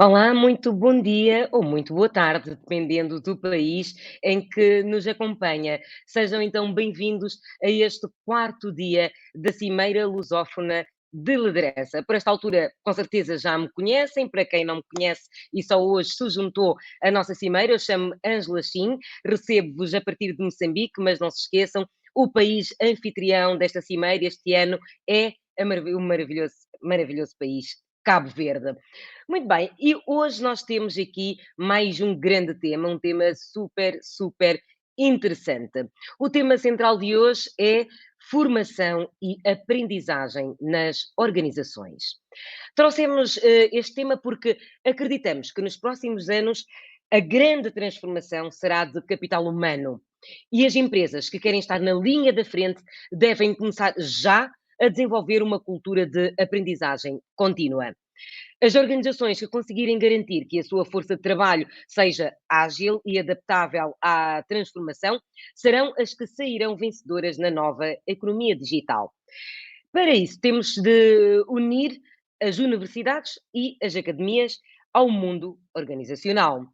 Olá, muito bom dia ou muito boa tarde, dependendo do país em que nos acompanha. Sejam então bem-vindos a este quarto dia da Cimeira Lusófona de Liderança. Por esta altura, com certeza já me conhecem, para quem não me conhece e só hoje se juntou à nossa Cimeira, eu chamo-me Ângela Chin, recebo-vos a partir de Moçambique, mas não se esqueçam, o país anfitrião desta Cimeira este ano é o maravilhoso país Cabo Verde. Muito bem, e hoje nós temos aqui mais um grande tema, um tema super, super interessante. O tema central de hoje é formação e aprendizagem nas organizações. Trouxemos este tema porque acreditamos que nos próximos anos a grande transformação será de capital humano e as empresas que querem estar na linha da frente devem começar já a desenvolver uma cultura de aprendizagem contínua. As organizações que conseguirem garantir que a sua força de trabalho seja ágil e adaptável à transformação serão as que sairão vencedoras na nova economia digital. Para isso, temos de unir as universidades e as academias ao mundo organizacional.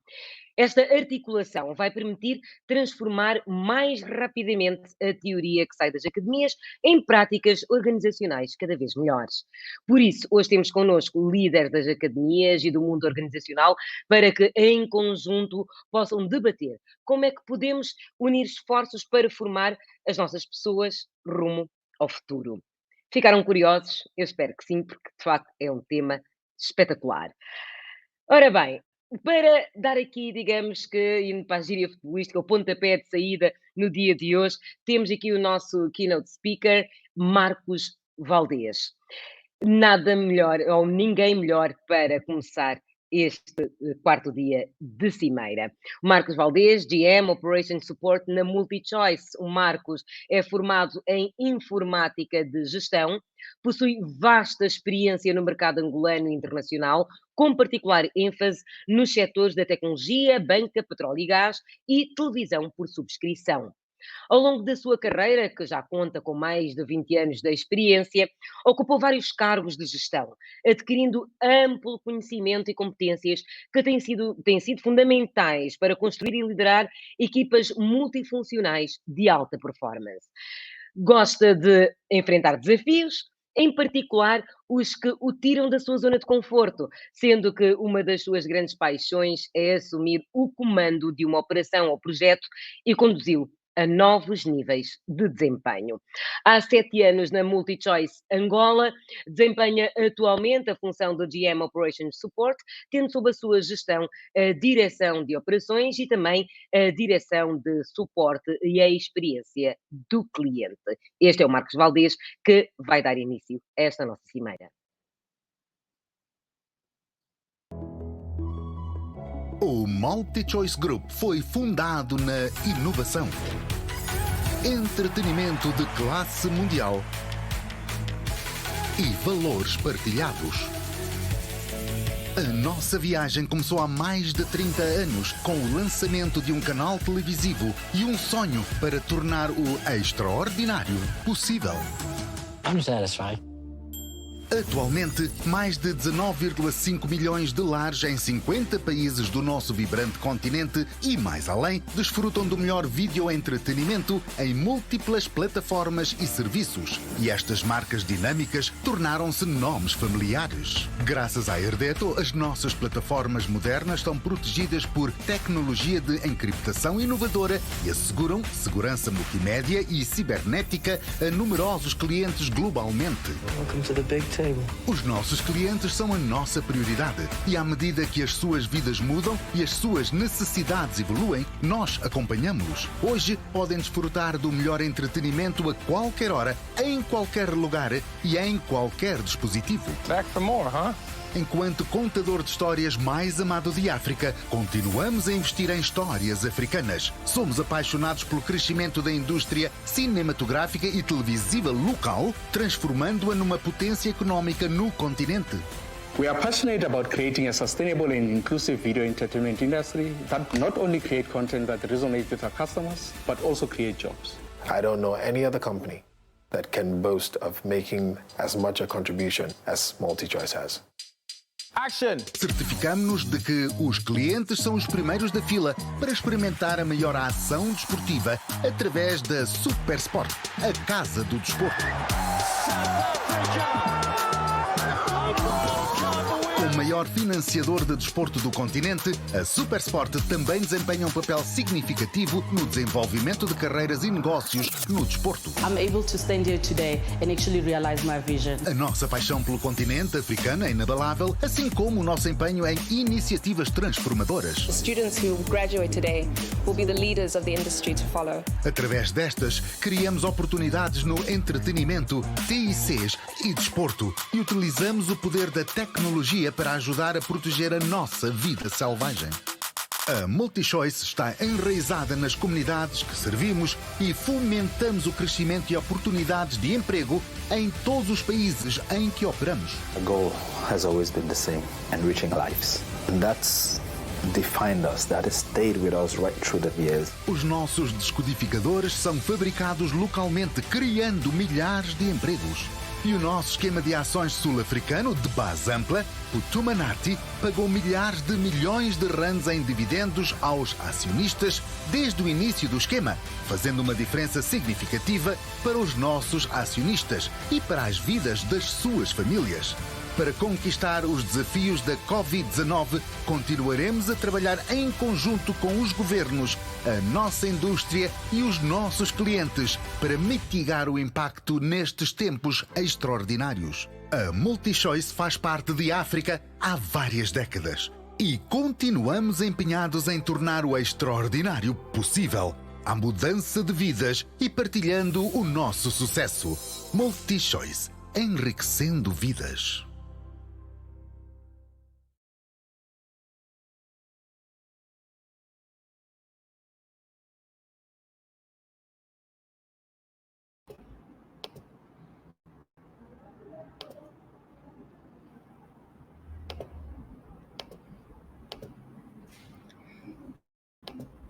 Esta articulação vai permitir transformar mais rapidamente a teoria que sai das academias em práticas organizacionais cada vez melhores. Por isso, hoje temos connosco líderes das academias e do mundo organizacional para que, em conjunto, possam debater como é que podemos unir esforços para formar as nossas pessoas rumo ao futuro. Ficaram curiosos? Eu espero que sim, porque de facto é um tema espetacular. Ora bem, para dar aqui, digamos que, indo para a gíria futebolística, o pontapé de saída no dia de hoje, temos aqui o nosso keynote speaker, Marcos Valdés. Nada melhor, ou ninguém melhor para começar este quarto dia de cimeira. O Marcos Valdés, GM Operation Support na MultiChoice. O Marcos é formado em informática de gestão, possui vasta experiência no mercado angolano e internacional, com particular ênfase nos setores da tecnologia, banca, petróleo e gás e televisão por subscrição. Ao longo da sua carreira, que já conta com mais de 20 anos de experiência, ocupou vários cargos de gestão, adquirindo amplo conhecimento e competências que têm sido fundamentais para construir e liderar equipas multifuncionais de alta performance. Gosta de enfrentar desafios, em particular os que o tiram da sua zona de conforto, sendo que uma das suas grandes paixões é assumir o comando de uma operação ou projeto e conduzi-lo a novos níveis de desempenho. Há 7 anos na MultiChoice Angola, desempenha atualmente a função de GM Operations Support, tendo sob a sua gestão a direção de operações e também a direção de suporte e a experiência do cliente. Este é o Marcos Valdés, que vai dar início a esta nossa cimeira. O MultiChoice Group foi fundado na inovação, entretenimento de classe mundial e valores partilhados. A nossa viagem começou há mais de 30 anos com o lançamento de um canal televisivo e um sonho para tornar o extraordinário possível. I'm satisfied. Atualmente, mais de 19,5 milhões de lares em 50 países do nosso vibrante continente e mais além desfrutam do melhor videoentretenimento em múltiplas plataformas e serviços. E estas marcas dinâmicas tornaram-se nomes familiares. Graças à Herdeto, as nossas plataformas modernas estão protegidas por tecnologia de encriptação inovadora e asseguram segurança multimédia e cibernética a numerosos clientes globalmente. Welcome to the big table. Os nossos clientes são a nossa prioridade e à medida que as suas vidas mudam e as suas necessidades evoluem, nós acompanhamos-los. Hoje podem desfrutar do melhor entretenimento a qualquer hora, em qualquer lugar e em qualquer dispositivo. Back for more, huh? Enquanto contador de histórias mais amado de África, continuamos a investir em histórias africanas. Somos apaixonados pelo crescimento da indústria cinematográfica e televisiva local, transformando-a numa potência económica no continente. We are passionate about creating a sustainable and inclusive video entertainment industry that not only create content that resonates with our customers, but also create jobs. I don't know any other company that can boast of making as much a contribution as MultiChoice has. Action! Certificamos-nos de que os clientes são os primeiros da fila para experimentar a maior ação desportiva através da Supersport, a casa do desporto. O maior financiador de desporto do continente, a Supersport também desempenha um papel significativo no desenvolvimento de carreiras e negócios no desporto. I'm able to stand here today and actually realize my vision. A nossa paixão pelo continente africano é inabalável, assim como o nosso empenho em iniciativas transformadoras. The students who graduate today will be the leaders of the industry to follow. Através destas, criamos oportunidades no entretenimento, TICs e desporto e utilizamos o poder da tecnologia para ajudar a proteger a nossa vida selvagem. A MultiChoice está enraizada nas comunidades que servimos e fomentamos o crescimento e oportunidades de emprego em todos os países em que operamos. The goal has always been the same, enriching lives. And that's defined us, that has stayed with us right through the years. Os nossos descodificadores são fabricados localmente, criando milhares de empregos. E o nosso esquema de ações sul-africano de base ampla, o Tumanati, pagou milhares de milhões de rands em dividendos aos acionistas desde o início do esquema, fazendo uma diferença significativa para os nossos acionistas e para as vidas das suas famílias. Para conquistar os desafios da Covid-19, continuaremos a trabalhar em conjunto com os governos, a nossa indústria e os nossos clientes para mitigar o impacto nestes tempos extraordinários. A MultiChoice faz parte de África há várias décadas e continuamos empenhados em tornar o extraordinário possível, a mudança de vidas e partilhando o nosso sucesso. MultiChoice, enriquecendo vidas.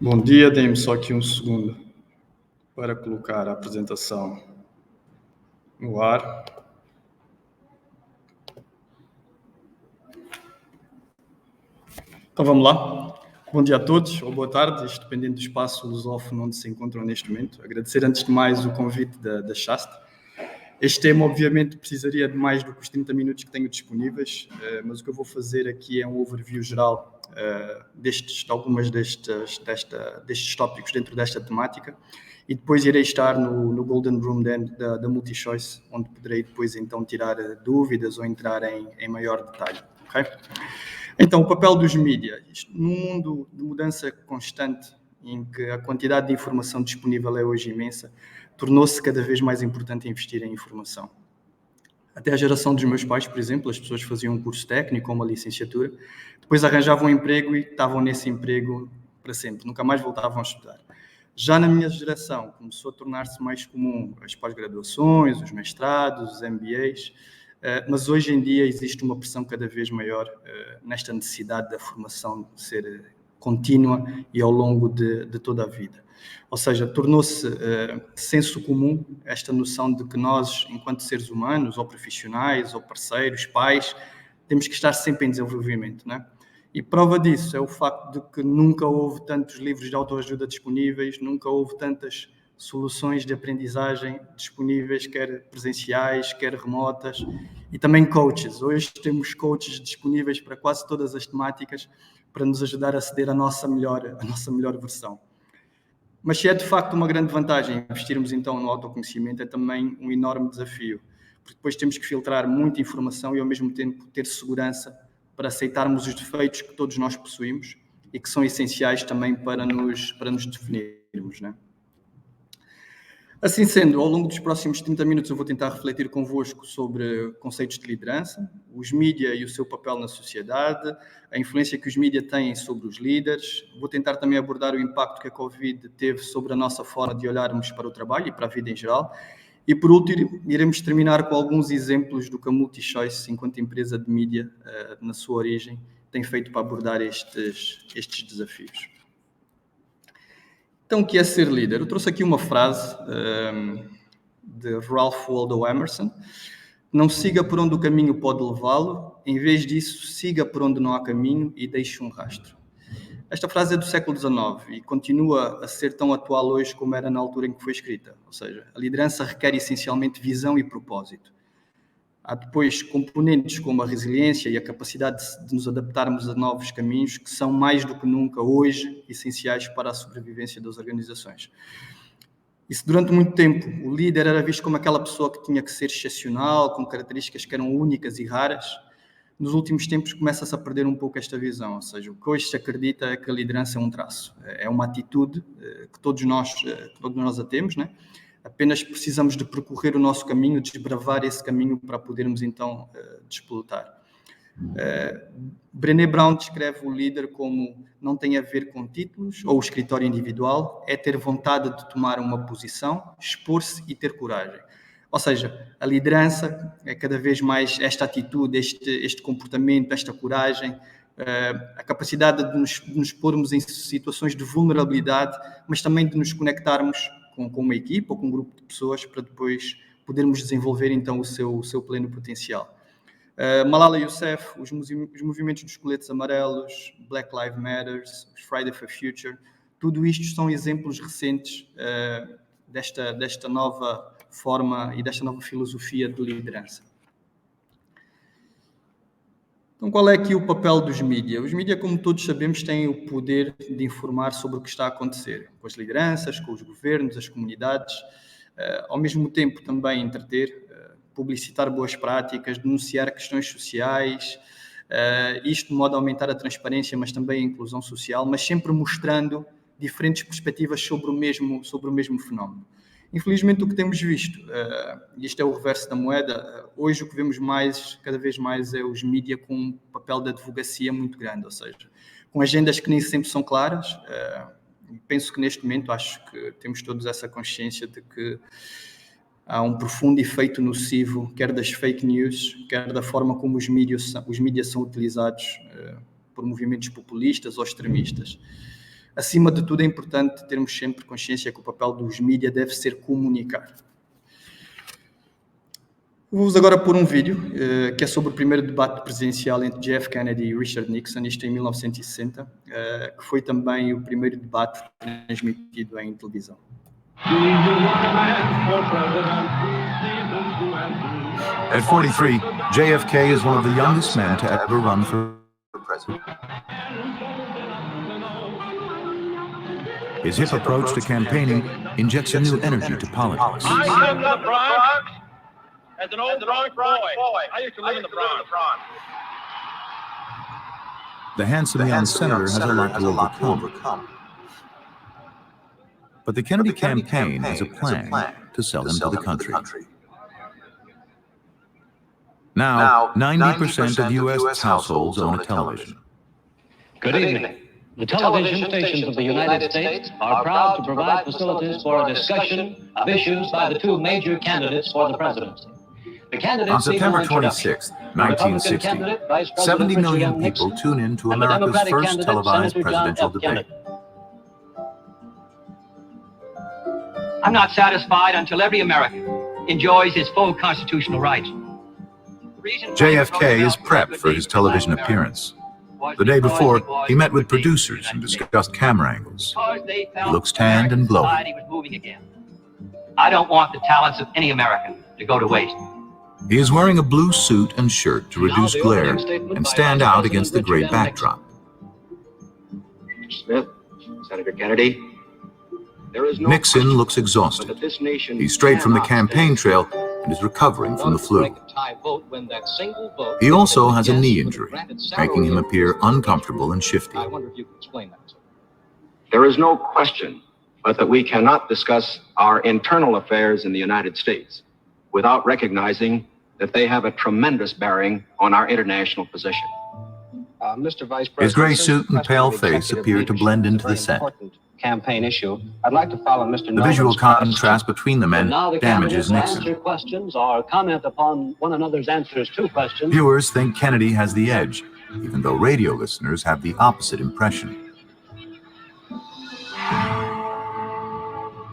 Bom dia, dê-me só aqui um segundo para colocar a apresentação no ar. Então vamos lá. Bom dia a todos, ou boa tarde, isto dependendo do espaço lusófono onde se encontram neste momento. Agradecer antes de mais o convite da Shasta. Este tema, obviamente, precisaria de mais do que os 30 minutos que tenho disponíveis, mas o que eu vou fazer aqui é um overview geral de algumas destes tópicos dentro desta temática e depois irei estar no Golden Room da MultiChoice, onde poderei depois então tirar dúvidas ou entrar em maior detalhe. Okay? Então, o papel dos mídias. Num mundo de mudança constante, em que a quantidade de informação disponível é hoje imensa, tornou-se cada vez mais importante investir em informação. Até a geração dos meus pais, por exemplo, as pessoas faziam um curso técnico ou uma licenciatura, depois arranjavam um emprego e estavam nesse emprego para sempre, nunca mais voltavam a estudar. Já na minha geração, começou a tornar-se mais comum as pós-graduações, os mestrados, os MBAs, mas hoje em dia existe uma pressão cada vez maior nesta necessidade da formação ser contínua e ao longo de toda a vida. Ou seja, tornou-se senso comum esta noção de que nós, enquanto seres humanos, ou profissionais, ou parceiros, pais, temos que estar sempre em desenvolvimento, não é? E prova disso é o facto de que nunca houve tantos livros de autoajuda disponíveis, nunca houve tantas soluções de aprendizagem disponíveis, quer presenciais, quer remotas, e também coaches. Hoje temos coaches disponíveis para quase todas as temáticas para nos ajudar a aceder à nossa melhor versão. Mas se é de facto uma grande vantagem investirmos então no autoconhecimento, é também um enorme desafio, porque depois temos que filtrar muita informação e ao mesmo tempo ter segurança para aceitarmos os defeitos que todos nós possuímos e que são essenciais também para nos definirmos, né? Assim sendo, ao longo dos próximos 30 minutos eu vou tentar refletir convosco sobre conceitos de liderança, os mídia e o seu papel na sociedade, a influência que os mídia têm sobre os líderes. Vou tentar também abordar o impacto que a Covid teve sobre a nossa forma de olharmos para o trabalho e para a vida em geral. E, por último, iremos terminar com alguns exemplos do que a MultiChoice, enquanto empresa de mídia, na sua origem, tem feito para abordar estes desafios. Então, o que é ser líder? Eu trouxe aqui uma frase de Ralph Waldo Emerson, Não siga por onde o caminho pode levá-lo, em vez disso, siga por onde não há caminho e deixe um rastro. Esta frase é do século XIX e continua a ser tão atual hoje como era na altura em que foi escrita. Ou seja, a liderança requer essencialmente visão e propósito. Há depois componentes como a resiliência e a capacidade de nos adaptarmos a novos caminhos que são mais do que nunca hoje essenciais para a sobrevivência das organizações. E se durante muito tempo o líder era visto como aquela pessoa que tinha que ser excepcional, com características que eram únicas e raras, nos últimos tempos começa-se a perder um pouco esta visão. Ou seja, o que hoje se acredita é que a liderança é um traço, é uma atitude que todos nós a temos, né? Apenas precisamos de percorrer o nosso caminho, desbravar esse caminho para podermos então despolutar. Brené Brown descreve o líder como não tem a ver com títulos ou o escritório individual, é ter vontade de tomar uma posição, expor-se e ter coragem. Ou seja, a liderança é cada vez mais esta atitude, este comportamento, esta coragem, a capacidade de nos pormos em situações de vulnerabilidade, mas também de nos conectarmos com uma equipa ou com um grupo de pessoas para depois podermos desenvolver então o seu pleno potencial. Malala Yousafzai, os movimentos dos coletes amarelos, Black Lives Matter, os Friday for Future, tudo isto são exemplos recentes desta nova forma e desta nova filosofia de liderança. Então, qual é aqui o papel dos mídias? Os mídias, como todos sabemos, têm o poder de informar sobre o que está a acontecer, com as lideranças, com os governos, as comunidades, ao mesmo tempo também entreter, publicitar boas práticas, denunciar questões sociais, isto de modo a aumentar a transparência, mas também a inclusão social, mas sempre mostrando diferentes perspectivas sobre o mesmo fenómeno. Infelizmente, o que temos visto, e isto é o reverso da moeda, hoje o que vemos cada vez mais é os mídias com um papel de advocacia muito grande, ou seja, com agendas que nem sempre são claras. Penso que neste momento, acho que temos todos essa consciência de que há um profundo efeito nocivo, quer das fake news, quer da forma como os mídias são utilizados por movimentos populistas ou extremistas. Acima de tudo, é importante termos sempre consciência que o papel dos mídias deve ser comunicar. Vou-vos agora pôr um vídeo que é sobre o primeiro debate presidencial entre JF Kennedy e Richard Nixon, isto em 1960, que foi também o primeiro debate transmitido em televisão. At 43, JFK is one of the youngest men to ever run for president. His hip approach to campaigning injects a new energy to politics. I come to the Bronx as an old Bronx boy. I used to live in the Bronx. The handsome young senator has a lot to overcome. But the Kennedy campaign has a plan to sell him to the country. Now, 90% of U.S. households own a television. Good evening. The television stations of the United States are proud to provide facilities for a discussion of issues by the two major candidates for the presidency. On September 26, 1960, 70 million people tune in to America's first televised presidential debate. I'm not satisfied until every American enjoys his full constitutional rights. JFK is prepped for his television appearance. The day before, he met with producers and discussed camera angles. He looks tanned and glowing. I don't want the talents of any American to go to waste. He is wearing a blue suit and shirt to reduce glare and stand out against the gray backdrop. Mr. Smith, Senator Kennedy, there is no Nixon looks exhausted. He's straight from the campaign trail and is recovering from the flu. He also has a knee injury, making him appear uncomfortable and shifty. I wonder if you could explain that, sir. There is no question but that we cannot discuss our internal affairs in the United States without recognizing that they have a tremendous bearing on our international position. Mr. Vice President, his gray suit and pale face appear to blend into the set. Campaign issue. I'd like to follow Mr. The visual contrast between the men damages Nixon. Answer questions or comment upon one another's answers to questions. Viewers think Kennedy has the edge, even though radio listeners have the opposite impression.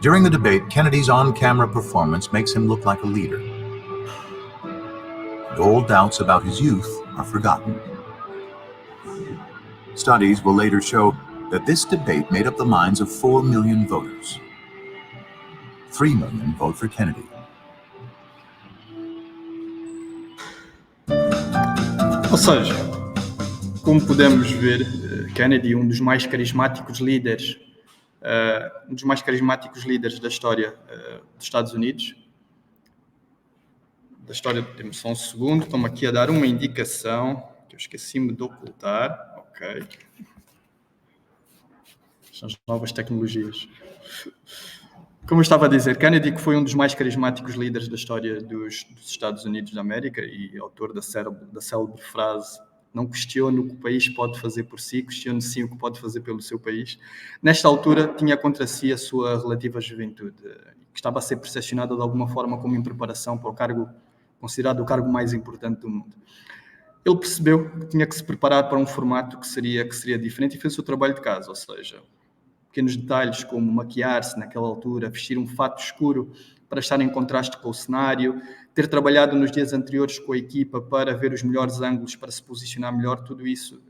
During the debate, Kennedy's on-camera performance makes him look like a leader. Old doubts about his youth are forgotten. Studies will later show that this debate made up the minds of 4 million voters. 3 million vote for Kennedy. Ou seja, como podemos ver, Kennedy, um dos mais carismáticos líderes da história dos Estados Unidos. Da história, temos só um segundo, estão-me aqui a dar uma indicação que eu esqueci-me de ocultar. Ok. São as novas tecnologias. Como eu estava a dizer, Kennedy, que foi um dos mais carismáticos líderes da história dos Estados Unidos da América e autor da célebre frase: não questione o que o país pode fazer por si, questione sim o que pode fazer pelo seu país. Nesta altura, tinha contra si a sua relativa juventude, que estava a ser percepcionada de alguma forma como em preparação para o cargo, considerado o cargo mais importante do mundo. Ele percebeu que tinha que se preparar para um formato que seria diferente e fez o seu trabalho de casa, ou seja, pequenos detalhes como maquiar-se naquela altura, vestir um fato escuro para estar em contraste com o cenário, ter trabalhado nos dias anteriores com a equipa para ver os melhores ângulos, para se posicionar melhor, tudo isso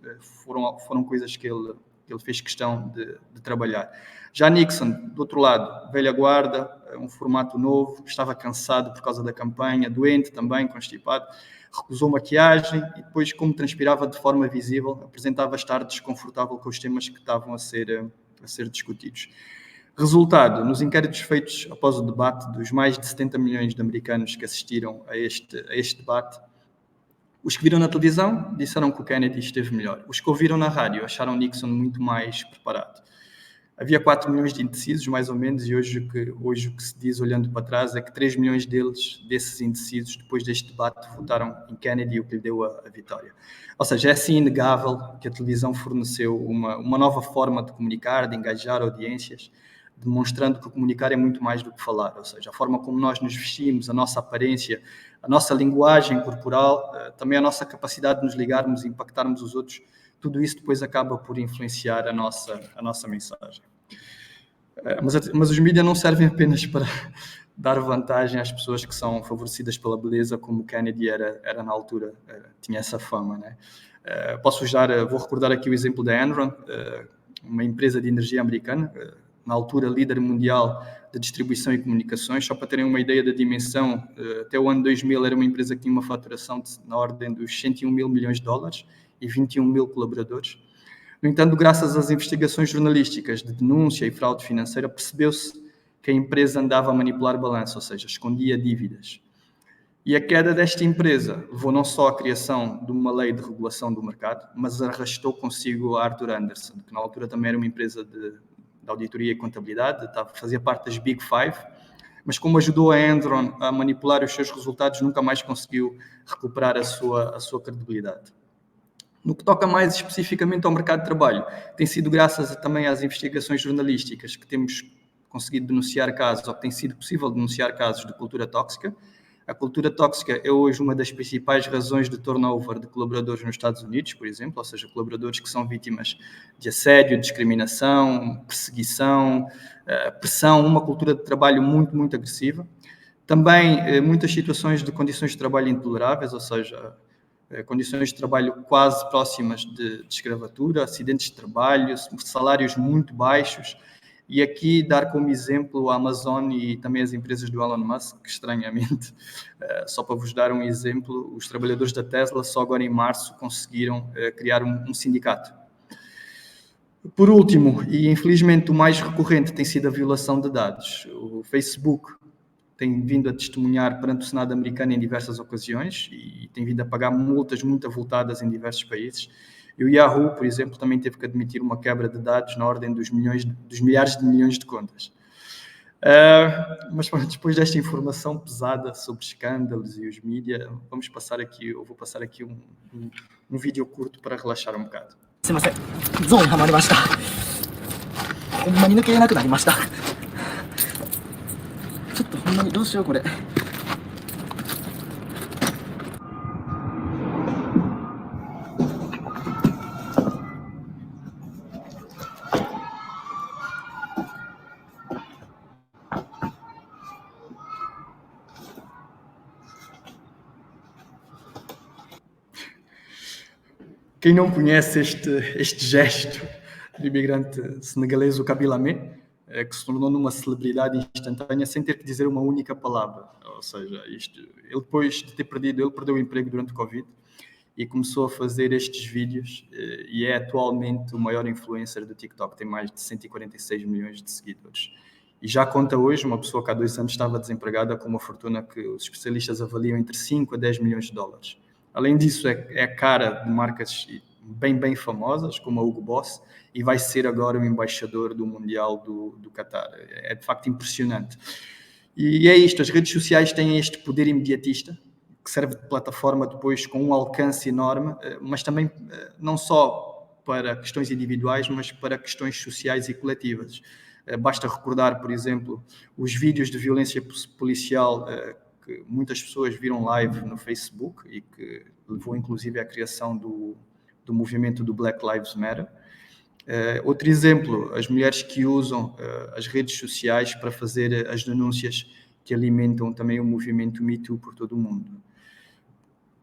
foram coisas que ele fez questão de trabalhar. Já Nixon, do outro lado, velha guarda, um formato novo, estava cansado por causa da campanha, doente também, constipado, recusou maquiagem e depois, como transpirava de forma visível, apresentava estar desconfortável com os temas que estavam a ser discutidos. Resultado, nos inquéritos feitos após o debate, dos mais de 70 milhões de americanos que assistiram a este debate, os que viram na televisão disseram que o Kennedy esteve melhor. Os que ouviram na rádio acharam Nixon muito mais preparado. Havia 4 milhões de indecisos, mais ou menos, e hoje o que se diz, olhando para trás, é que 3 milhões desses indecisos, depois deste debate, votaram em Kennedy, o que lhe deu a vitória. Ou seja, é assim inegável que a televisão forneceu uma nova forma de comunicar, de engajar audiências, demonstrando que comunicar é muito mais do que falar, ou seja, a forma como nós nos vestimos, a nossa aparência, a nossa linguagem corporal, também a nossa capacidade de nos ligarmos e impactarmos os outros, tudo isso depois acaba por influenciar a nossa mensagem. Mas os mídias não servem apenas para dar vantagem às pessoas que são favorecidas pela beleza, como Kennedy era na altura, tinha essa fama, né? Vou recordar aqui o exemplo da Enron, uma empresa de energia americana, na altura líder mundial de distribuição e comunicações. Só para terem uma ideia da dimensão, até o ano 2000 era uma empresa que tinha uma faturação na ordem dos 101 mil milhões de dólares e 21 mil colaboradores. No entanto, graças às investigações jornalísticas de denúncia e fraude financeira, percebeu-se que a empresa andava a manipular balanço, ou seja, escondia dívidas. E a queda desta empresa levou não só à criação de uma lei de regulação do mercado, mas arrastou consigo a Arthur Andersen, que na altura também era uma empresa de auditoria e contabilidade, fazia parte das Big Five, mas como ajudou a Enron a manipular os seus resultados, nunca mais conseguiu recuperar a sua credibilidade. No que toca mais especificamente ao mercado de trabalho, tem sido graças também às investigações jornalísticas que temos conseguido denunciar casos, ou que tem sido possível denunciar casos de cultura tóxica. A cultura tóxica é hoje uma das principais razões de turnover de colaboradores nos Estados Unidos, por exemplo, ou seja, colaboradores que são vítimas de assédio, discriminação, perseguição, pressão, uma cultura de trabalho muito, muito agressiva. Também muitas situações de condições de trabalho intoleráveis, ou seja, condições de trabalho quase próximas de escravatura, acidentes de trabalho, salários muito baixos. E aqui dar como exemplo a Amazon e também as empresas do Elon Musk, que estranhamente, só para vos dar um exemplo, os trabalhadores da Tesla só agora em março conseguiram criar um sindicato. Por último, e infelizmente o mais recorrente tem sido a violação de dados. O Facebook tem vindo a testemunhar perante o Senado americano em diversas ocasiões e tem vindo a pagar multas muito avultadas em diversos países. E o Yahoo, por exemplo, também teve que admitir uma quebra de dados na ordem dos milhares de milhões de contas. Mas depois desta informação pesada sobre escândalos e os mídias, vou passar aqui um vídeo curto para relaxar um bocado. すいません、ゾーンにはまりました。ほんまに抜けれなくなりました。ちょっとほんまにどうしようこれ。Quem não conhece este gesto do imigrante senegalês, o Kabila Mé, que se tornou numa celebridade instantânea sem ter que dizer uma única palavra. Ou seja, ele depois de ter perdido, ele perdeu o emprego durante o Covid e começou a fazer estes vídeos e é atualmente o maior influencer do TikTok, tem mais de 146 milhões de seguidores. E já conta hoje, uma pessoa que há 2 anos estava desempregada com uma fortuna que os especialistas avaliam entre 5 a 10 milhões de dólares. Além disso, é a cara de marcas bem famosas, como a Hugo Boss, e vai ser agora o embaixador do Mundial do Qatar. É de facto impressionante. E é isto, as redes sociais têm este poder imediatista, que serve de plataforma depois com um alcance enorme, mas também não só para questões individuais, mas para questões sociais e coletivas. Basta recordar, por exemplo, os vídeos de violência policial que muitas pessoas viram live no Facebook e que levou inclusive à criação do movimento do Black Lives Matter. Outro exemplo, as mulheres que usam as redes sociais para fazer as denúncias que alimentam também o movimento Me Too por todo o mundo.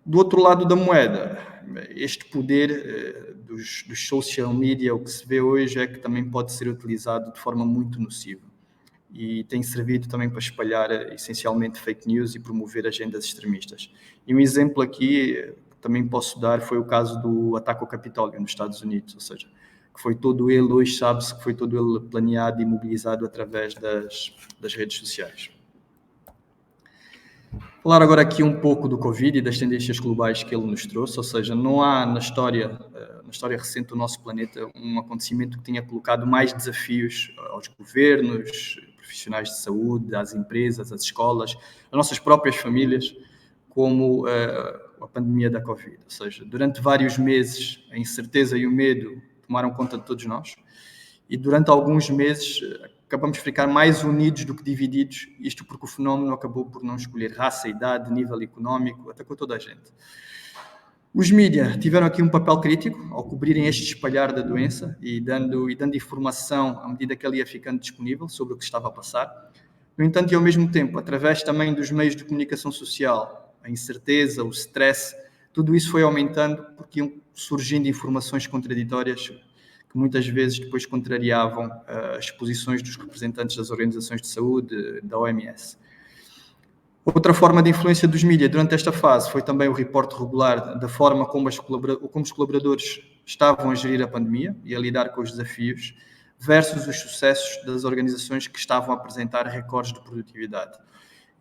Do outro lado da moeda, este poder dos social media, o que se vê hoje é que também pode ser utilizado de forma muito nociva e tem servido também para espalhar essencialmente fake news e promover agendas extremistas. E um exemplo aqui que também posso dar foi o caso do ataque ao Capitólio nos Estados Unidos, ou seja, que foi todo ele, hoje sabe-se que foi todo ele planeado e mobilizado através das redes sociais. Falar agora aqui um pouco do Covid e das tendências globais que ele nos trouxe, ou seja, não há na história recente do nosso planeta um acontecimento que tenha colocado mais desafios aos governos, profissionais de saúde, às empresas, às escolas, às nossas próprias famílias, como a pandemia da Covid. Ou seja, durante vários meses a incerteza e o medo tomaram conta de todos nós e durante alguns meses acabamos de ficar mais unidos do que divididos, isto porque o fenómeno acabou por não escolher raça, idade, nível económico, atacou toda a gente. Os mídias tiveram aqui um papel crítico ao cobrirem este espalhar da doença e dando informação à medida que ela ia ficando disponível sobre o que estava a passar. No entanto, e ao mesmo tempo, através também dos meios de comunicação social, a incerteza, o stress, tudo isso foi aumentando porque iam surgindo informações contraditórias que muitas vezes depois contrariavam as posições dos representantes das organizações de saúde, da OMS. Outra forma de influência dos mídias durante esta fase foi também o reporte regular da forma como os colaboradores estavam a gerir a pandemia e a lidar com os desafios, versus os sucessos das organizações que estavam a apresentar recordes de produtividade.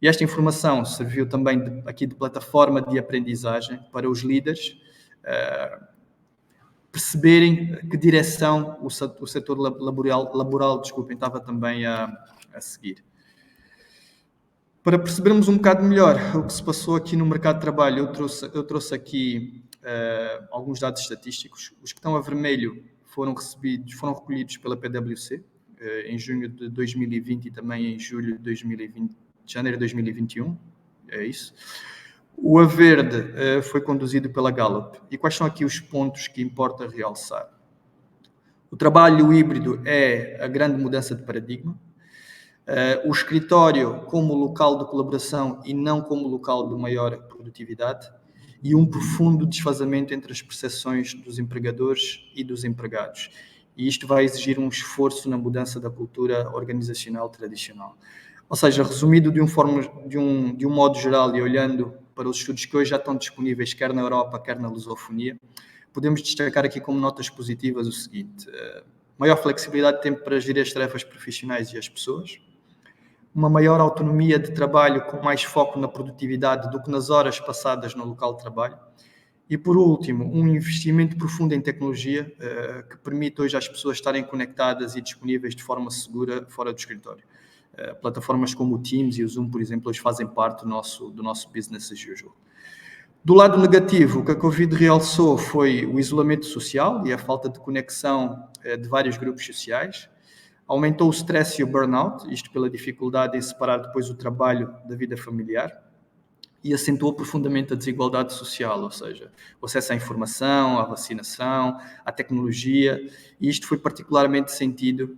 E esta informação serviu também aqui de plataforma de aprendizagem para os líderes perceberem que direção o setor laboral estava também a seguir. Para percebermos um bocado melhor o que se passou aqui no mercado de trabalho, eu trouxe aqui alguns dados estatísticos. Os que estão a vermelho foram recolhidos pela PwC em junho de 2020 e também em janeiro de 2021. É isso. O a verde foi conduzido pela Gallup. E quais são aqui os pontos que importa realçar? O trabalho híbrido é a grande mudança de paradigma. O escritório como local de colaboração e não como local de maior produtividade. E um profundo desfazamento entre as percepções dos empregadores e dos empregados. E isto vai exigir um esforço na mudança da cultura organizacional tradicional. Ou seja, resumido de um modo geral e olhando para os estudos que hoje já estão disponíveis, quer na Europa, quer na lusofonia, podemos destacar aqui como notas positivas o seguinte: maior flexibilidade de tempo para gerir as tarefas profissionais e as pessoas, uma maior autonomia de trabalho com mais foco na produtividade do que nas horas passadas no local de trabalho, e por último, um investimento profundo em tecnologia que permite hoje às pessoas estarem conectadas e disponíveis de forma segura fora do escritório. Plataformas como o Teams e o Zoom, por exemplo, hoje fazem parte do nosso business as usual. Do lado negativo, o que a Covid realçou foi o isolamento social e a falta de conexão de vários grupos sociais. Aumentou o stress e o burnout, isto pela dificuldade em separar depois o trabalho da vida familiar. E acentuou profundamente a desigualdade social, ou seja, o acesso à informação, à vacinação, à tecnologia. E isto foi particularmente sentido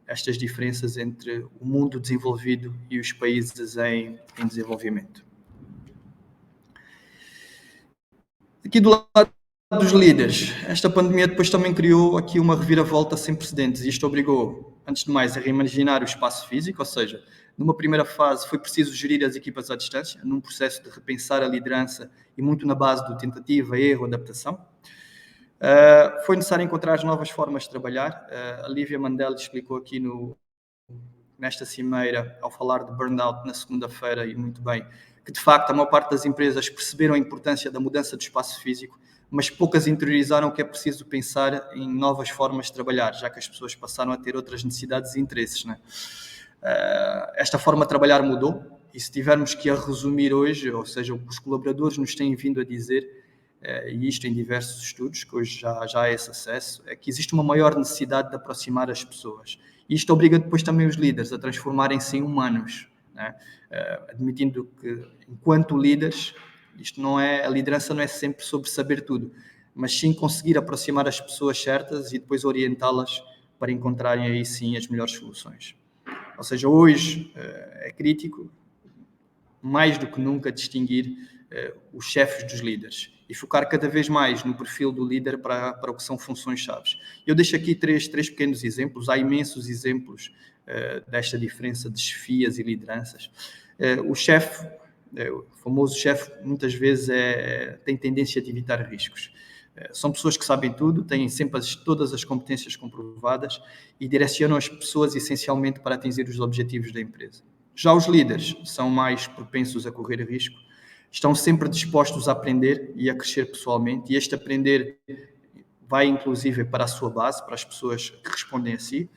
estas diferenças entre o mundo desenvolvido e os países em desenvolvimento. Aqui do lado dos líderes, esta pandemia depois também criou aqui uma reviravolta sem precedentes e isto obrigou, antes de mais, a reimaginar o espaço físico, ou seja, numa primeira fase foi preciso gerir as equipas à distância, num processo de repensar a liderança e muito na base do tentativa, erro, adaptação. Foi necessário encontrar novas formas de trabalhar. A Lívia Mandel explicou aqui nesta cimeira, ao falar de burnout na segunda-feira, e muito bem, que de facto a maior parte das empresas perceberam a importância da mudança do espaço físico, mas poucas interiorizaram que é preciso pensar em novas formas de trabalhar, já que as pessoas passaram a ter outras necessidades e interesses, né? Esta forma de trabalhar mudou, e se tivermos que a resumir hoje, ou seja, o que os colaboradores nos têm vindo a dizer, e isto em diversos estudos, que hoje já há esse acesso, é que existe uma maior necessidade de aproximar as pessoas. E isto obriga depois também os líderes a transformarem-se em humanos, né? Admitindo que, enquanto líderes, a liderança não é sempre sobre saber tudo, mas sim conseguir aproximar as pessoas certas e depois orientá-las para encontrarem aí sim as melhores soluções. Ou seja, hoje é crítico, mais do que nunca, distinguir os chefes dos líderes e focar cada vez mais no perfil do líder para o que são funções-chave. Eu deixo aqui três pequenos exemplos, há imensos exemplos desta diferença de chefias e lideranças. O chefe, o famoso chefe, muitas vezes tem tendência a evitar riscos. São pessoas que sabem tudo, têm sempre todas as competências comprovadas e direcionam as pessoas essencialmente para atingir os objetivos da empresa. Já os líderes são mais propensos a correr risco, estão sempre dispostos a aprender e a crescer pessoalmente, e este aprender vai inclusive para a sua base, para as pessoas que respondem a si.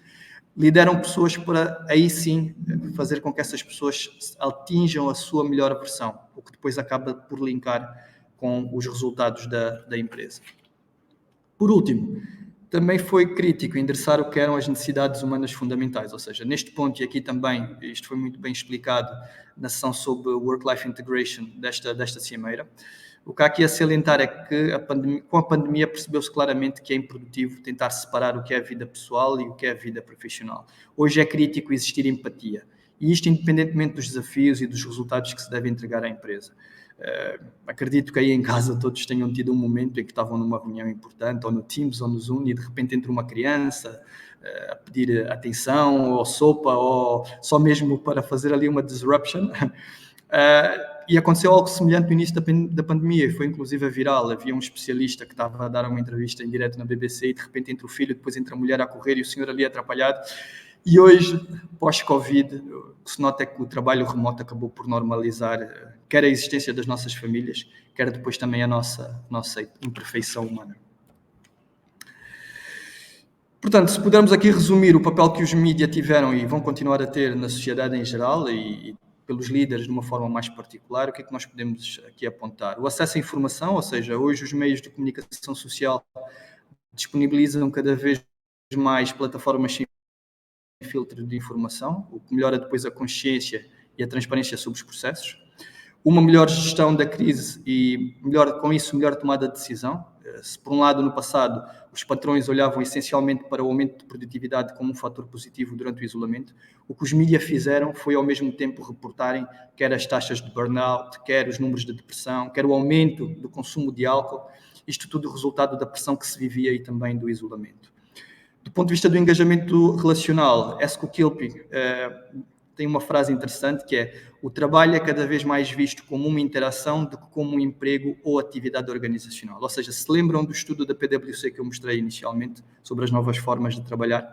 Lideram pessoas para, aí sim, fazer com que essas pessoas atinjam a sua melhor versão, o que depois acaba por linkar com os resultados da empresa. Por último, também foi crítico endereçar o que eram as necessidades humanas fundamentais, ou seja, neste ponto, e aqui também, isto foi muito bem explicado na sessão sobre Work-Life Integration desta cimeira, o que há aqui a salientar é que com a pandemia percebeu-se claramente que é improdutivo tentar separar o que é a vida pessoal e o que é a vida profissional. Hoje é crítico existir empatia, e isto independentemente dos desafios e dos resultados que se devem entregar à empresa. Acredito que aí em casa todos tenham tido um momento em que estavam numa reunião importante, ou no Teams ou no Zoom, e de repente entra uma criança a pedir atenção, ou sopa, ou só mesmo para fazer ali uma disruption. E aconteceu algo semelhante no início da pandemia, foi inclusive viral. Havia um especialista que estava a dar uma entrevista em direto na BBC e de repente entra o filho, depois entra a mulher a correr e o senhor ali atrapalhado. E hoje, pós-Covid, o que se nota é que o trabalho remoto acabou por normalizar quer a existência das nossas famílias, quer depois também a nossa imperfeição humana. Portanto, se pudermos aqui resumir o papel que os mídias tiveram e vão continuar a ter na sociedade em geral e pelos líderes de uma forma mais particular, o que é que nós podemos aqui apontar? O acesso à informação, ou seja, hoje os meios de comunicação social disponibilizam cada vez mais plataformas sem filtro de informação, o que melhora depois a consciência e a transparência sobre os processos. Uma melhor gestão da crise e, com isso, melhor tomada de decisão. Se, por um lado, no passado, os patrões olhavam essencialmente para o aumento de produtividade como um fator positivo durante o isolamento, o que os mídias fizeram foi, ao mesmo tempo, reportarem quer as taxas de burnout, quer os números de depressão, quer o aumento do consumo de álcool, isto tudo resultado da pressão que se vivia e também do isolamento. Do ponto de vista do engajamento relacional, Esko Kilpi tem uma frase interessante que é: o trabalho é cada vez mais visto como uma interação do que como um emprego ou atividade organizacional. Ou seja, se lembram do estudo da PwC que eu mostrei inicialmente sobre as novas formas de trabalhar?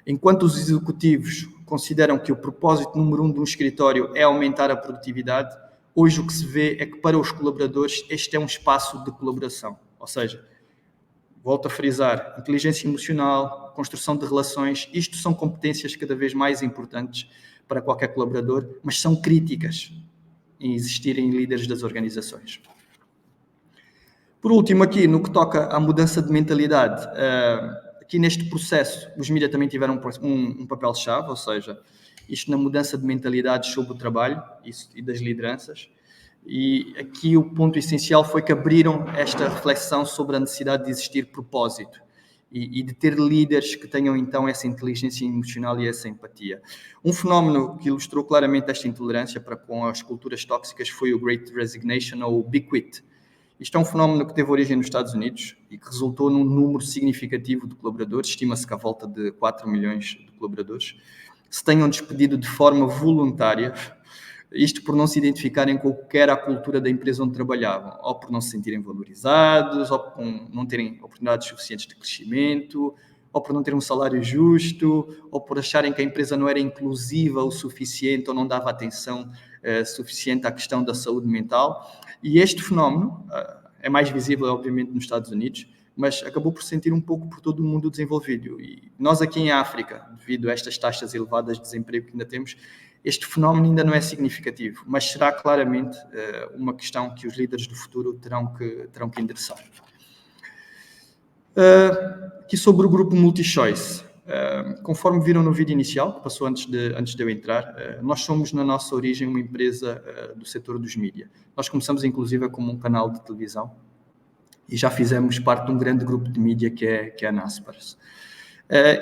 Enquanto os executivos consideram que o propósito número 1 de um escritório é aumentar a produtividade, hoje o que se vê é que para os colaboradores este é um espaço de colaboração. Ou seja, volto a frisar, inteligência emocional, construção de relações, isto são competências cada vez mais importantes para qualquer colaborador, mas são críticas em existirem líderes das organizações. Por último, aqui, no que toca à mudança de mentalidade, aqui neste processo, os mídias também tiveram um papel-chave, ou seja, isto na mudança de mentalidade sobre o trabalho e das lideranças. E aqui o ponto essencial foi que abriram esta reflexão sobre a necessidade de existir propósito e de ter líderes que tenham então essa inteligência emocional e essa empatia. Um fenómeno que ilustrou claramente esta intolerância para com as culturas tóxicas foi o Great Resignation ou o Be Quit. Isto é um fenómeno que teve origem nos Estados Unidos e que resultou num número significativo de colaboradores, estima-se que à volta de 4 milhões de colaboradores, se tenham despedido de forma voluntária, isto por não se identificarem com qualquer a cultura da empresa onde trabalhavam, ou por não se sentirem valorizados, ou por não terem oportunidades suficientes de crescimento, ou por não ter um salário justo, ou por acharem que a empresa não era inclusiva o suficiente ou não dava atenção suficiente à questão da saúde mental. E este fenómeno é mais visível, obviamente, nos Estados Unidos, mas acabou por sentir um pouco por todo o mundo desenvolvido. E nós aqui em África, devido a estas taxas elevadas de desemprego que ainda temos, este fenómeno ainda não é significativo, mas será claramente uma questão que os líderes do futuro terão que endereçar. Aqui sobre o grupo MultiChoice. Conforme viram no vídeo inicial, que passou antes de eu entrar, nós somos, na nossa origem, uma empresa do setor dos mídia. Nós começamos, inclusive, como um canal de televisão e já fizemos parte de um grande grupo de mídia que é a Naspers.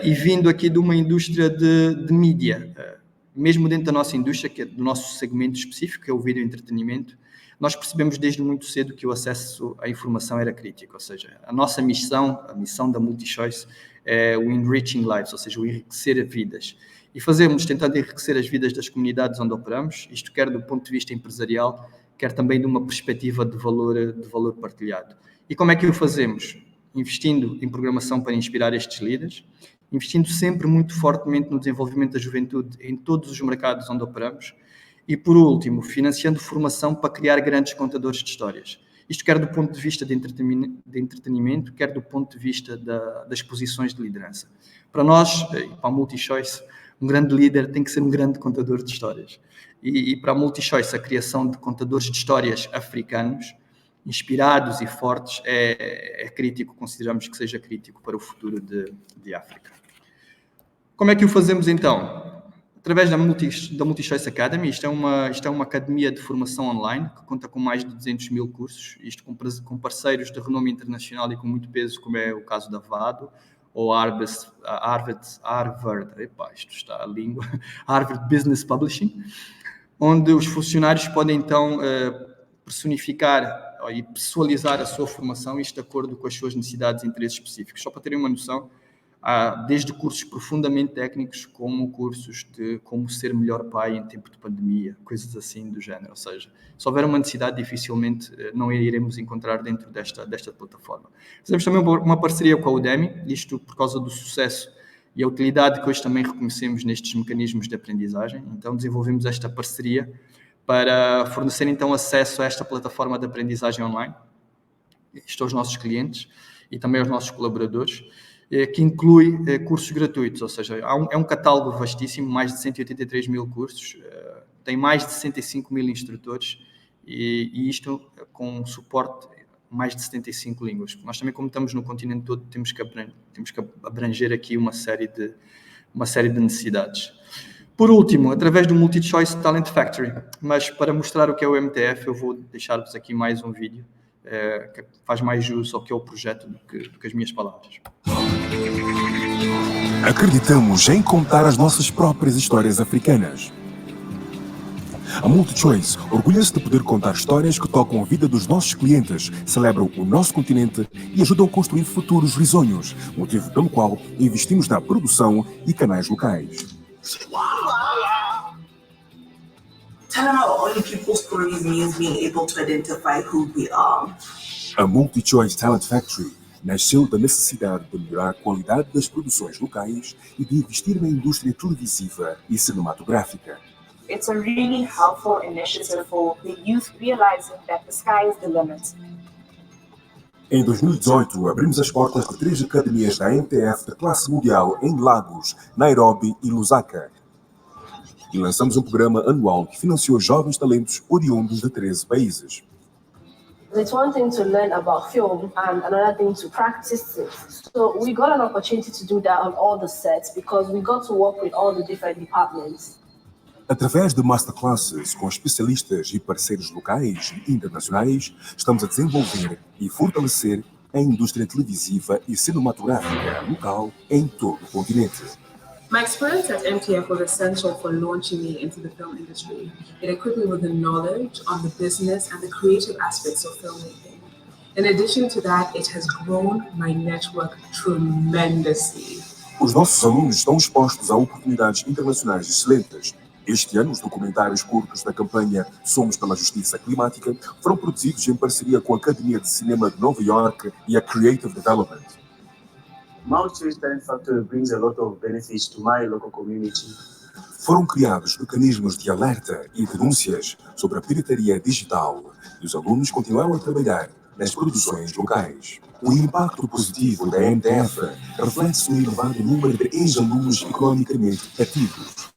E vindo aqui de uma indústria de mídia, mesmo dentro da nossa indústria, que é do nosso segmento específico, que é o vídeo entretenimento, nós percebemos desde muito cedo que o acesso à informação era crítico, ou seja, a nossa missão, a missão da MultiChoice, é o enriching lives, ou seja, o enriquecer vidas. E tentando enriquecer as vidas das comunidades onde operamos, isto quer do ponto de vista empresarial, quer também de uma perspectiva de valor partilhado. E como é que o fazemos? Investindo em programação para inspirar estes líderes, investindo sempre muito fortemente no desenvolvimento da juventude em todos os mercados onde operamos e, por último, financiando formação para criar grandes contadores de histórias. Isto quer do ponto de vista de entretenimento, quer do ponto de vista das posições de liderança. Para nós, e para a MultiChoice, um grande líder tem que ser um grande contador de histórias. E para a MultiChoice, a criação de contadores de histórias africanos, inspirados e fortes, é crítico, consideramos que seja crítico para o futuro de África. Como é que o fazemos então? Através da MultiChoice Academy. Isto é uma academia de formação online que conta com mais de 200 mil cursos, isto com parceiros de renome internacional e com muito peso, como é o caso da VADO, ou Harvard Business Publishing, onde os funcionários podem então personificar e pessoalizar a sua formação, isto de acordo com as suas necessidades e interesses específicos. Só para terem uma noção, há desde cursos profundamente técnicos, como cursos de como ser melhor pai em tempo de pandemia, coisas assim do género. Ou seja, se houver uma necessidade, dificilmente não iremos encontrar dentro desta plataforma. Fizemos também uma parceria com a Udemy, isto por causa do sucesso e a utilidade que hoje também reconhecemos nestes mecanismos de aprendizagem. Então desenvolvemos esta parceria para fornecer então acesso a esta plataforma de aprendizagem online, isto aos nossos clientes e também aos nossos colaboradores, que inclui cursos gratuitos, ou seja, é um catálogo vastíssimo, mais de 183 mil cursos, tem mais de 65 mil instrutores e isto com suporte mais de 75 línguas. Nós também, como estamos no continente todo, temos que abranger aqui uma série de necessidades. Por último, através do MultiChoice Talent Factory, mas para mostrar o que é o MTF, eu vou deixar-vos aqui mais um vídeo que faz mais jus ao que é o projeto do que as minhas palavras. Acreditamos em contar as nossas próprias histórias africanas. A MultiChoice orgulha-se de poder contar histórias que tocam a vida dos nossos clientes, celebram o nosso continente e ajudam a construir futuros risonhos, motivo pelo qual investimos na produção e canais locais. Telling our only people's stories means being able to identify who we are. A MultiChoice Talent Factory nasceu da necessidade de melhorar a qualidade das produções locais e de investir na indústria televisiva e cinematográfica. It's a really helpful initiative for the youth realizing that the sky is the limit. Em 2018, abrimos as portas de 3 academias da MTF de classe mundial em Lagos, Nairobi e Lusaka. E lançamos um programa anual que financiou jovens talentos oriundos de 13 países. It's one thing to learn about film and another thing to practice it. So we got an opportunity to do that on all the sets because we got to work with all the different departments. Através de masterclasses com especialistas e parceiros locais e internacionais, estamos a desenvolver e fortalecer a indústria televisiva e cinematográfica local em todo o continente. My experience at MTF was essential for launching me into the film industry. It equipped me with the knowledge on the business and the creative aspects of filmmaking. In addition to that, it has grown my network tremendously. Os nossos alunos estão expostos a oportunidades internacionais excelentes. Este ano, os documentários curtos da campanha Somos pela Justiça Climática foram produzidos em parceria com a Academia de Cinema de Nova York e a Creative Development. Mount Choice Talent Factory brings a lot of benefits to my local community. Foram criados mecanismos de alerta e denúncias sobre a pirataria digital e os alunos continuam a trabalhar nas produções locais. O impacto positivo da MTF reflete-se no elevado número de ex-alunos economicamente ativos.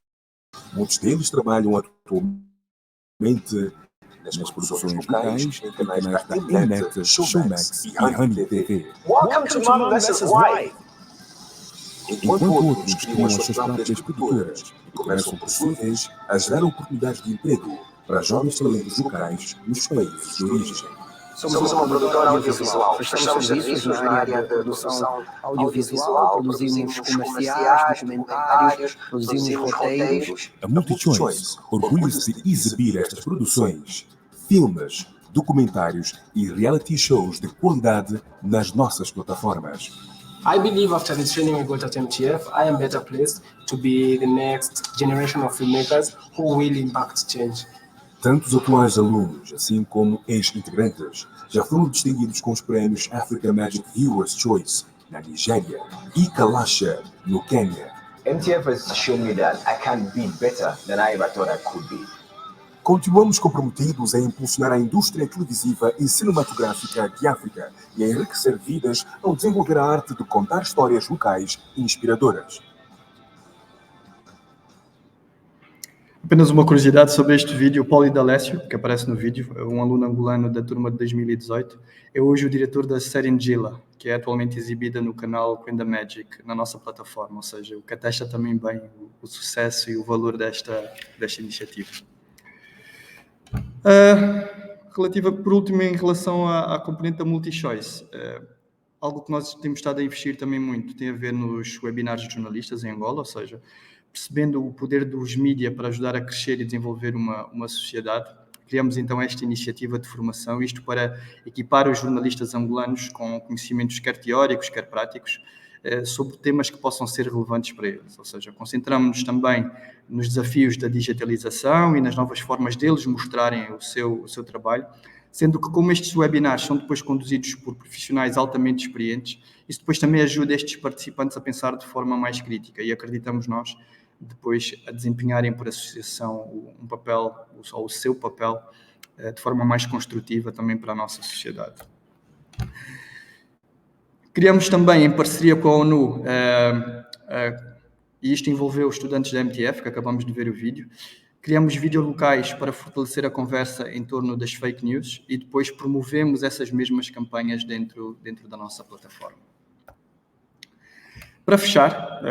Muitos deles trabalham atualmente nas produções locais em canais da Mnet, Showmax e Honey TV. Welcome to Mom Lessons Why! Enquanto outros criam as suas próprias produtoras e começam, por sua vez, a gerar oportunidades de emprego para jovens talentos locais nos países de origem. Somos uma produtora audiovisual. Prestamos serviços na área da produção audiovisual, produzimos comerciais, documentários, produzimos roteiros. A MultiChoice orgulha-se de exibir estas produções, filmes, documentários e reality shows de qualidade nas nossas plataformas. I believe after the training we got at MTF, I am better placed to be the next generation of filmmakers who will impact change. Tanto os atuais alunos, assim como ex-integrantes, já foram distinguidos com os prémios Africa Magic Viewers' Choice na Nigéria e Kalasha, no Quênia. MTF has shown me that I can be better than I ever thought I could be. Continuamos comprometidos a impulsionar a indústria televisiva e cinematográfica de África e a enriquecer vidas ao desenvolver a arte de contar histórias locais inspiradoras. Apenas uma curiosidade sobre este vídeo, o Paulo D'Alessio, que aparece no vídeo, um aluno angolano da turma de 2018, é hoje o diretor da série Njila, que é atualmente exibida no canal Queen Magic, na nossa plataforma, ou seja, o que atesta também bem o sucesso e o valor desta iniciativa. Por último, em relação à componente da MultiChoice, algo que nós temos estado a investir também muito tem a ver nos webinários de jornalistas em Angola, ou seja, percebendo o poder dos mídia para ajudar a crescer e desenvolver uma sociedade, criamos então esta iniciativa de formação, isto para equipar os jornalistas angolanos com conhecimentos quer teóricos, quer práticos, sobre temas que possam ser relevantes para eles. Ou seja, concentramos-nos também nos desafios da digitalização e nas novas formas deles mostrarem o seu trabalho, sendo que como estes webinars são depois conduzidos por profissionais altamente experientes, isso depois também ajuda estes participantes a pensar de forma mais crítica e acreditamos nós depois a desempenharem por associação um papel, ou o seu papel, de forma mais construtiva também para a nossa sociedade. Criamos também, em parceria com a ONU, e isto envolveu os estudantes da MTF, que acabamos de ver o vídeo, criamos videolocais para fortalecer a conversa em torno das fake news e depois promovemos essas mesmas campanhas dentro da nossa plataforma. Para fechar,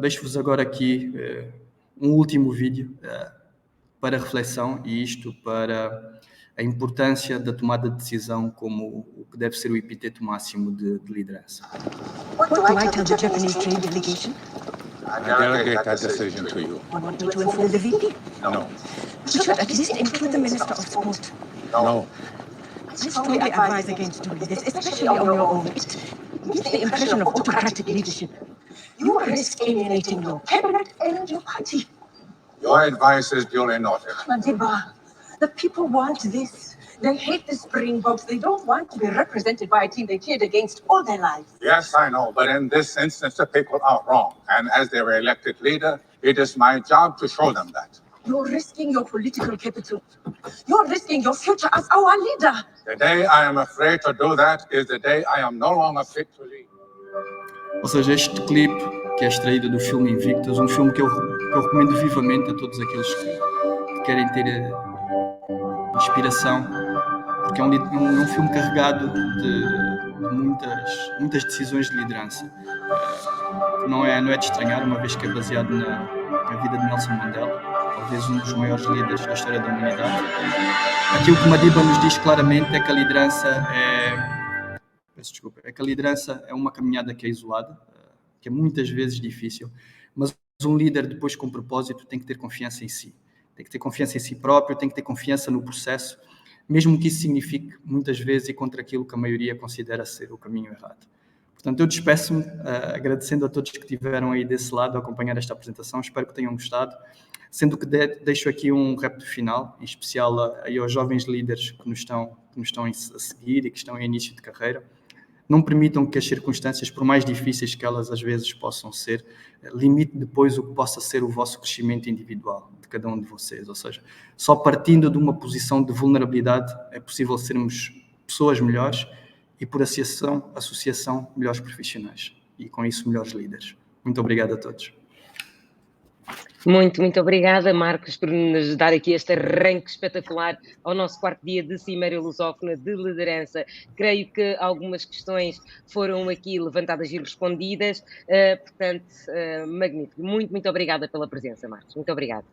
deixo-vos agora aqui um último vídeo para reflexão e isto para a importância da tomada de decisão como o que deve ser o epíteto máximo de liderança. What do I tell the Japanese trade delegation? I delegate that decision to you. You want me to inform the VP? No. You should at least include the Minister of Sport. No. I strongly advise against doing this, especially on your own. It gives the impression of autocratic leadership. You risk alienating your cabinet and your party. Your advice is duly noted. Madiba, the people want this. They hate the Springboks. They don't want to be represented by a team they cheered against all their lives. Yes, I know, but in this instance, the people are wrong. And as their elected leader, it is my job to show them that. You're risking your political capital. You're risking your future as our leader. The day I am afraid to do that is the day I am no longer fit to lead. Ou seja, este clipe que é extraído do filme Invictus, um filme que eu recomendo vivamente a todos aqueles que querem ter inspiração, porque é um filme carregado de muitas decisões de liderança. Não é de estranhar, uma vez que é baseado na vida de Nelson Mandela, talvez um dos maiores líderes da história da humanidade. Aquilo que Madiba nos diz claramente é que a liderança é uma caminhada que é isolada, que é muitas vezes difícil, mas um líder depois com propósito tem que ter confiança em si. Tem que ter confiança em si próprio, tem que ter confiança no processo, mesmo que isso signifique, muitas vezes, ir contra aquilo que a maioria considera ser o caminho errado. Portanto, eu despeço-me agradecendo a todos que estiveram aí desse lado a acompanhar esta apresentação. Espero que tenham gostado. Sendo que deixo aqui um repto final, em especial aí aos jovens líderes que nos estão a seguir e que estão em início de carreira. Não permitam que as circunstâncias, por mais difíceis que elas às vezes possam ser, limite depois o que possa ser o vosso crescimento individual de cada um de vocês. Ou seja, só partindo de uma posição de vulnerabilidade é possível sermos pessoas melhores e, por associação, melhores profissionais. E, com isso, melhores líderes. Muito obrigado a todos. Muito obrigada, Marcos, por nos dar aqui este arranque espetacular ao nosso quarto dia de Cimeira Lusófona de Liderança. Creio que algumas questões foram aqui levantadas e respondidas, portanto, magnífico. Muito obrigada pela presença, Marcos. Muito obrigada.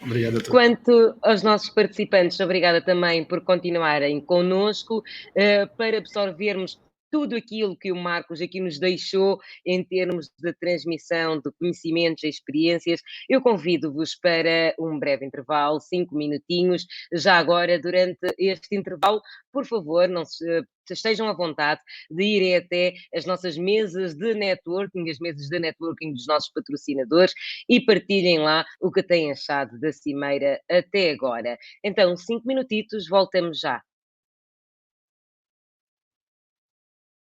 Obrigado a todos. Quanto aos nossos participantes, obrigada também por continuarem connosco, para absorvermos tudo aquilo que o Marcos aqui nos deixou em termos de transmissão de conhecimentos e experiências. Eu convido-vos para um breve intervalo, 5 minutinhos. Já agora, durante este intervalo, por favor, não se estejam à vontade de irem até as nossas mesas de networking, as mesas de networking dos nossos patrocinadores, e partilhem lá o que têm achado da Cimeira até agora. Então, 5 minutitos, voltamos já.